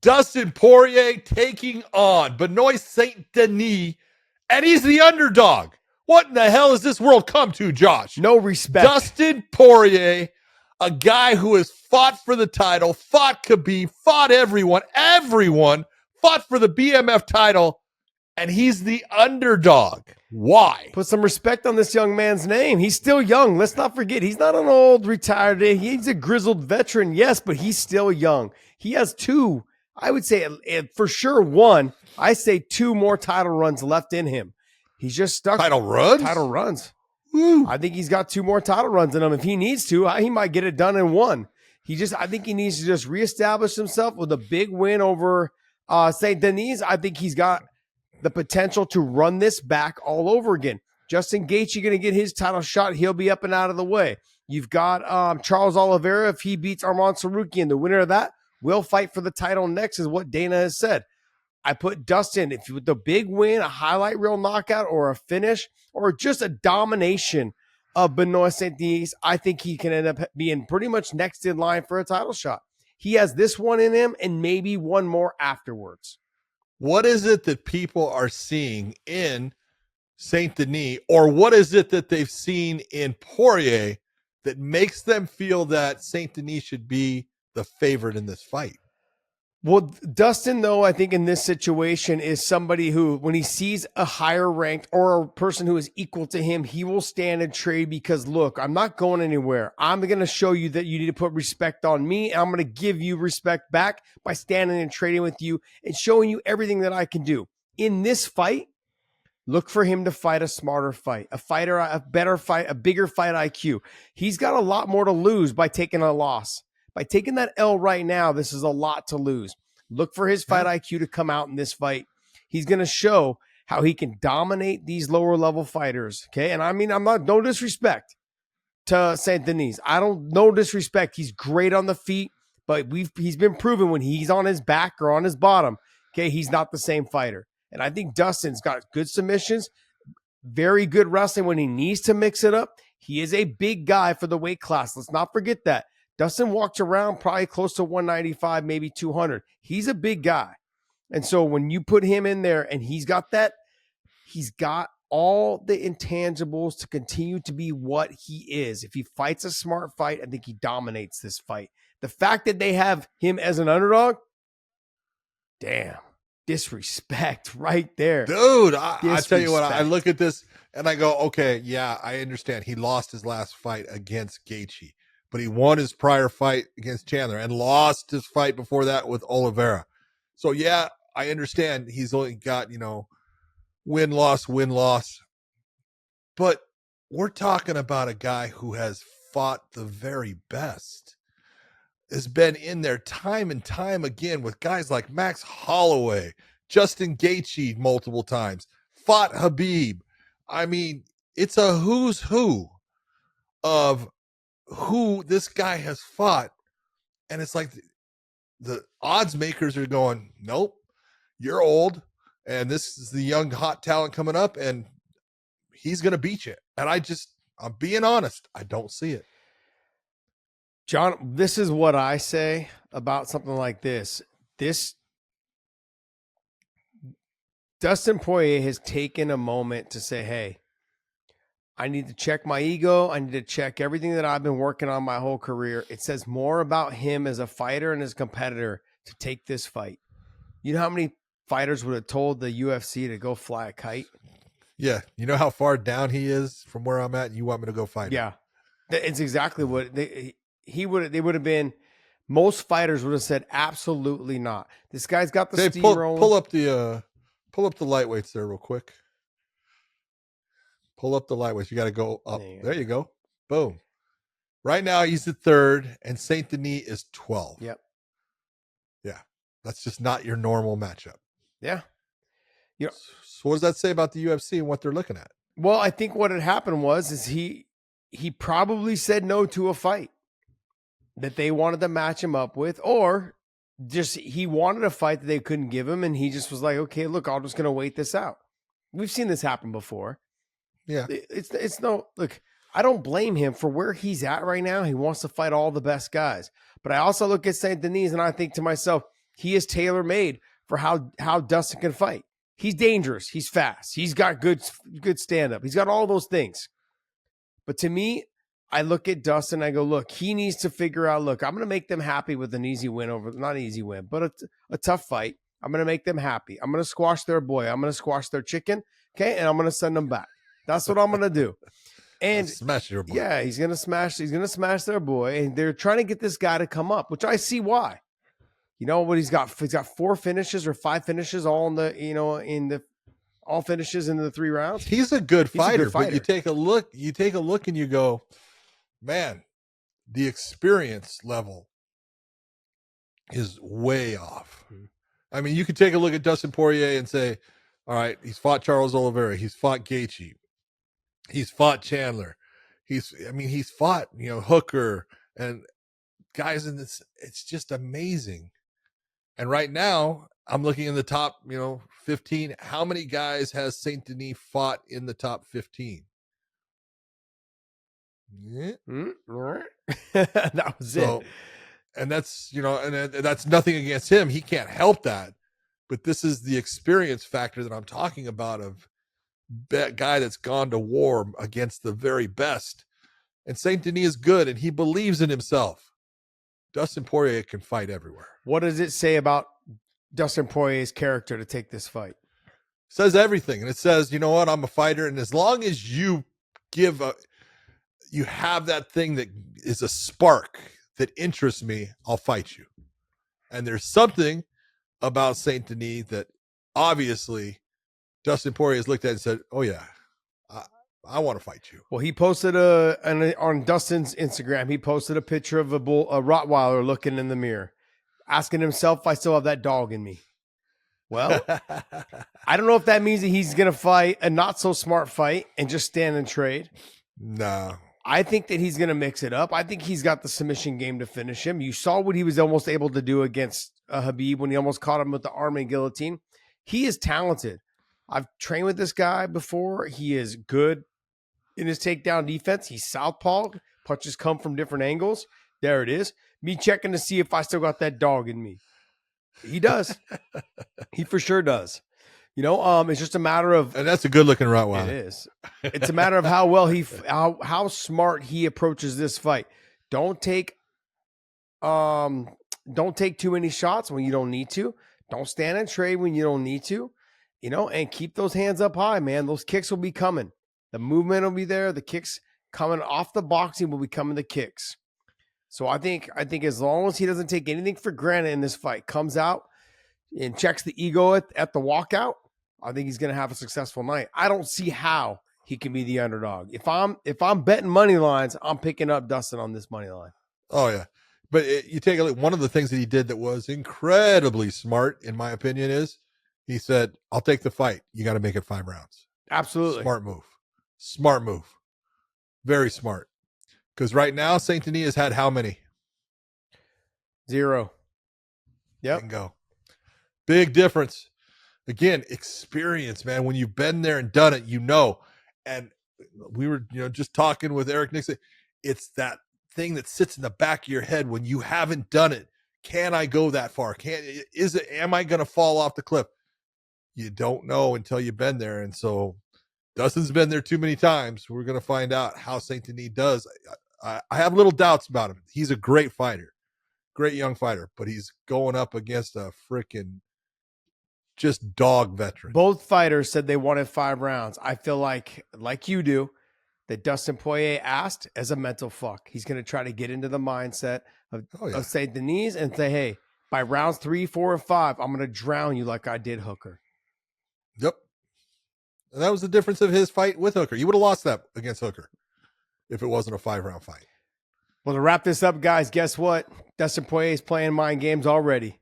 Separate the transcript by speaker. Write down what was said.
Speaker 1: Dustin Poirier taking on Benoit Saint-Denis, and he's the underdog. What in the hell has this world come to, Josh?
Speaker 2: No respect.
Speaker 1: Dustin Poirier, a guy who has fought for the title, fought Khabib, fought everyone, fought for the BMF title, and he's the underdog. Why?
Speaker 2: Put some respect on this young man's name. He's still young. Let's not forget, he's not an old retired. He's a grizzled veteran, yes, but he's still young. He has two, I would say for sure one, I say two more title runs left in him. He's just stuck.
Speaker 1: Title runs?
Speaker 2: Title runs.
Speaker 1: Woo.
Speaker 2: I think he's got two more title runs in him. If he needs to, he might get it done in one. I think he needs to just reestablish himself with a big win over Saint-Denis. I think he's got the potential to run this back all over again. Justin Gaethje going to get his title shot. He'll be up and out of the way. You've got Charles Oliveira. If he beats Arman Sarukian, the winner of that will fight for the title next, is what Dana has said. I put Dustin, if with the big win, a highlight reel knockout or a finish or just a domination of Benoit Saint-Denis, I think he can end up being pretty much next in line for a title shot. He has this one in him and maybe one more afterwards.
Speaker 1: What is it that people are seeing in Saint-Denis, or what is it that they've seen in Poirier that makes them feel that Saint-Denis should be the favorite in this fight?
Speaker 2: Well, Dustin, though, I think in this situation is somebody who, when he sees a higher ranked or a person who is equal to him, he will stand and trade because, look, I'm not going anywhere. I'm going to show you that you need to put respect on me, and I'm going to give you respect back by standing and trading with you and showing you everything that I can do. In this fight, look for him to fight a smarter fight, a better fight, a bigger fight IQ. He's got a lot more to lose by taking a loss. By taking that L right now, this is a lot to lose. Look for his fight IQ to come out in this fight. He's going to show how he can dominate these lower level fighters. Okay. And I mean, no disrespect to Saint-Denis. No disrespect. He's great on the feet, but he's been proven when he's on his back or on his bottom. Okay. He's not the same fighter. And I think Dustin's got good submissions, very good wrestling when he needs to mix it up. He is a big guy for the weight class. Let's not forget that. Dustin walks around probably close to 195, maybe 200. He's a big guy. And so when you put him in there and he's got all the intangibles to continue to be what he is. If he fights a smart fight, I think he dominates this fight. The fact that they have him as an underdog, damn, disrespect right there.
Speaker 1: Dude, I tell you what, I look at this and I go, okay, yeah, I understand. He lost his last fight against Gaethje, but he won his prior fight against Chandler and lost his fight before that with Oliveira. So, yeah, I understand he's only got, win-loss. But we're talking about a guy who has fought the very best, has been in there time and time again with guys like Max Holloway, Justin Gaethje multiple times, fought Khabib. I mean, it's a who's who of who this guy has fought. And it's like the odds makers are going, nope, you're old. And this is the young hot talent coming up and he's going to beat you. And I'm being honest. I don't see it.
Speaker 2: John, this is what I say about something like this. Dustin Poirier has taken a moment to say, hey, I need to check my ego. I need to check everything that I've been working on my whole career. It says more about him as a fighter and as a competitor to take this fight. You know how many fighters would have told the UFC to go fly a kite?
Speaker 1: Yeah. You know how far down he is from where I'm at and you want me to go fight him?
Speaker 2: It's exactly what they would have been. Most fighters would have said, absolutely not. This guy's got the steamroll.
Speaker 1: Pull up the lightweights there real quick. Pull up the lightweights. You got to go up. There you go. Boom. Right now he's the third and Saint-Denis is 12.
Speaker 2: Yep.
Speaker 1: Yeah. That's just not your normal matchup.
Speaker 2: Yeah.
Speaker 1: So what does that say about the UFC and what they're looking at?
Speaker 2: Well, I think what had happened is he probably said no to a fight that they wanted to match him up with, or just he wanted a fight that they couldn't give him, and he just was like, okay, look, I'm just going to wait this out. We've seen this happen before.
Speaker 1: Yeah.
Speaker 2: Look, I don't blame him for where he's at right now. He wants to fight all the best guys. But I also look at Saint-Denis and I think to myself, he is tailor made for how Dustin can fight. He's dangerous. He's fast. He's got good stand up. He's got all those things. But to me, I look at Dustin, I go, look, he needs to figure out, look, I'm going to make them happy with an easy win not an easy win, but a tough fight. I'm going to make them happy. I'm going to squash their boy. I'm going to squash their chicken. Okay. And I'm going to send them back. That's what I'm going to do. And
Speaker 1: smash your boy.
Speaker 2: Yeah, he's going to smash their boy. And they're trying to get this guy to come up, which I see why. You know what he's got? He's got 4 finishes or 5 finishes all in the, all finishes in the 3 rounds.
Speaker 1: He's a good fighter, but you take a look and you go, man, the experience level is way off. I mean, you could take a look at Dustin Poirier and say, all right, he's fought Charles Oliveira. He's fought Gaethje. He's fought Chandler. He's fought, Hooker and guys in this. It's just amazing. And right now, I'm looking in the top, 15. How many guys has Saint-Denis fought in the top 15? Yeah.
Speaker 2: That was it.
Speaker 1: And that's, and that's nothing against him. He can't help that. But this is the experience factor that I'm talking about of that guy that's gone to war against the very best. And Saint-Denis is good, and he believes in himself. Dustin Poirier can fight everywhere.
Speaker 2: What does it say about Dustin Poirier's character to take this fight?
Speaker 1: It says everything. And it says, you know what? I'm a fighter. And as long as you you have that thing that is a spark that interests me, I'll fight you. And there's something about Saint-Denis that obviously Dustin Poirier has looked at and said, oh yeah, I want to fight you.
Speaker 2: Well, he posted on Dustin's Instagram, he posted a picture of a Rottweiler looking in the mirror, asking himself if I still have that dog in me. Well, I don't know if that means that he's going to fight a not so smart fight and just stand and trade.
Speaker 1: No.
Speaker 2: I think that he's going to mix it up. I think he's got the submission game to finish him. You saw what he was almost able to do against Khabib when he almost caught him with the arm and guillotine. He is talented. I've trained with this guy before. He is good in his takedown defense. He's southpaw. Punches come from different angles. There it is. Me checking to see if I still got that dog in me. He does. He for sure does. It's just a matter of,
Speaker 1: and that's a good looking Rottweiler.
Speaker 2: It is. It's a matter of how well how smart he approaches this fight. Don't take too many shots when you don't need to. Don't stand and trade when you don't need to. And keep those hands up high, man. Those kicks will be coming. The movement will be there. The kicks coming off the boxing will be coming the kicks. So I think as long as he doesn't take anything for granted in this fight, comes out and checks the ego at the walkout, I think he's going to have a successful night. I don't see how he can be the underdog. If I'm betting money lines, I'm picking up Dustin on this money line.
Speaker 1: Oh yeah. But you take a look, one of the things that he did that was incredibly smart, in my opinion, is he said, I'll take the fight. You got to make it 5 rounds.
Speaker 2: Absolutely.
Speaker 1: Smart move. Very smart. Because right now, Saint-Denis has had how many?
Speaker 2: 0. Yep.
Speaker 1: Bingo. Big difference. Again, experience, man. When you've been there and done it, And we were, just talking with Eric Nixon. It's that thing that sits in the back of your head when you haven't done it. Can I go that far? Am I going to fall off the cliff? You don't know until you've been there. And so Dustin's been there too many times. We're going to find out how Saint-Denis does. I have little doubts about him. He's a great fighter, great young fighter, but he's going up against a freaking just dog veteran.
Speaker 2: Both fighters said they wanted 5 rounds. I feel like you do, that Dustin Poirier asked as a mental fuck. He's going to try to get into the mindset of Saint-Denis and say, hey, by rounds 3, 4, and 5, I'm going to drown you like I did Hooker.
Speaker 1: Yep. And that was the difference of his fight with Hooker. You would have lost that against Hooker if it wasn't a 5-round fight.
Speaker 2: Well, to wrap this up, guys, guess what? Dustin Poirier is playing mind games already.